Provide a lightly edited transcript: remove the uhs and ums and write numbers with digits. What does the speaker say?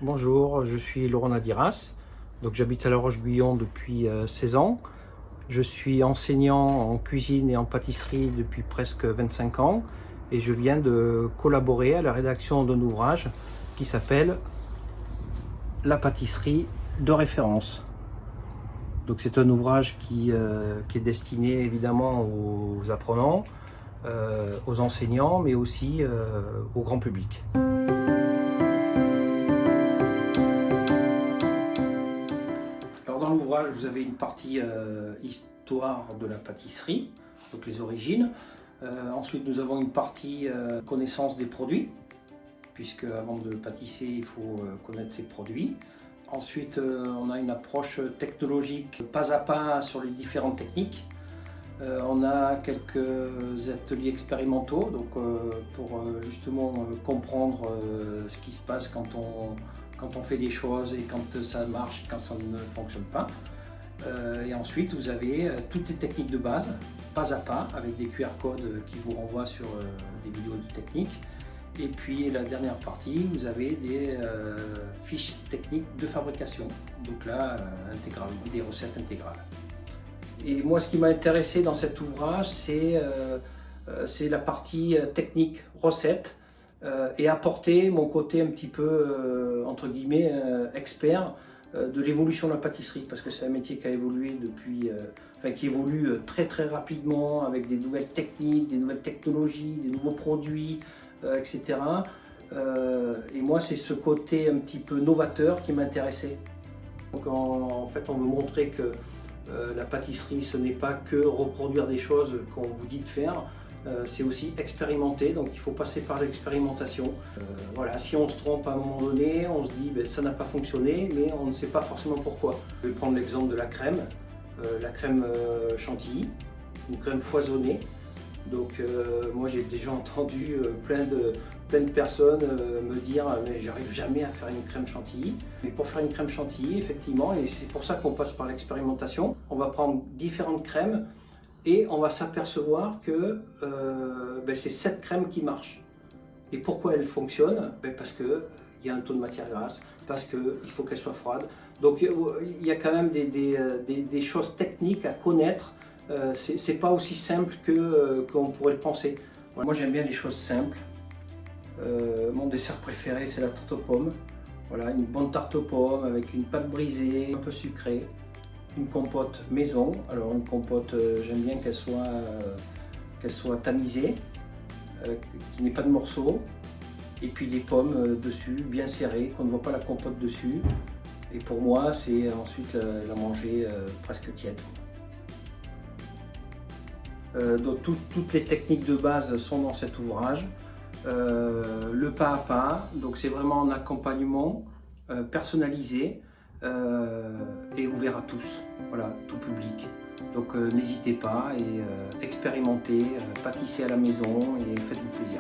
Bonjour, je suis Laurent Nadiras, donc j'habite à La Roche-Guyon depuis 16 ans. Je suis enseignant en cuisine et en pâtisserie depuis presque 25 ans et je viens de collaborer à la rédaction d'un ouvrage qui s'appelle La pâtisserie de référence. Donc c'est un ouvrage qui est destiné évidemment aux apprenants, aux enseignants, mais aussi au grand public. Alors dans l'ouvrage, vous avez une partie histoire de la pâtisserie, donc les origines. Ensuite, nous avons une partie connaissance des produits, puisque avant de pâtisser, il faut connaître ses produits. Ensuite, on a une approche technologique pas à pas sur les différentes techniques. On a quelques ateliers expérimentaux donc, pour justement comprendre ce qui se passe quand on fait des choses et quand ça marche et quand ça ne fonctionne pas. Et ensuite, vous avez toutes les techniques de base, pas à pas, avec des QR codes qui vous renvoient sur des vidéos de technique. Et puis la dernière partie, vous avez des fiches techniques de fabrication, donc là, intégrales, des recettes intégrales. Et moi, ce qui m'a intéressé dans cet ouvrage, c'est la partie technique, recette, et apporter mon côté un petit peu, entre guillemets, expert de l'évolution de la pâtisserie, parce que c'est un métier qui a évolué depuis, qui évolue très très rapidement, avec des nouvelles techniques, des nouvelles technologies, des nouveaux produits, etc. Et moi, c'est ce côté un petit peu novateur qui m'intéressait. Donc en fait, on veut montrer que la pâtisserie, ce n'est pas que reproduire des choses qu'on vous dit de faire, c'est aussi expérimenter, donc il faut passer par l'expérimentation. Voilà, si on se trompe à un moment donné, on se dit ça n'a pas fonctionné, mais on ne sait pas forcément pourquoi. Je vais prendre l'exemple de la crème chantilly, une crème foisonnée. Donc moi j'ai déjà entendu plein de personnes me dire mais j'arrive jamais à faire une crème chantilly. Mais pour faire une crème chantilly, effectivement, et c'est pour ça qu'on passe par l'expérimentation, on va prendre différentes crèmes et on va s'apercevoir que c'est cette crème qui marche. Et pourquoi elle fonctionne? Parce qu'il y a un taux de matière grasse, parce qu'il faut qu'elle soit froide. Donc il y a quand même des choses techniques à connaître. C'est pas aussi simple qu'on pourrait le penser. Voilà. Moi j'aime bien les choses simples. Mon dessert préféré c'est la tarte aux pommes. Voilà, une bonne tarte aux pommes avec une pâte brisée, un peu sucrée. Une compote maison. Alors une compote, j'aime bien qu'elle soit tamisée, qu'il n'y ait pas de morceaux. Et puis des pommes dessus, bien serrées, qu'on ne voit pas la compote dessus. Et pour moi, c'est ensuite la manger presque tiède. Donc toutes les techniques de base sont dans cet ouvrage. Le pas à pas, donc c'est vraiment un accompagnement personnalisé et ouvert à tous, voilà, tout public. Donc n'hésitez pas et expérimentez, pâtissez à la maison et faites-vous plaisir.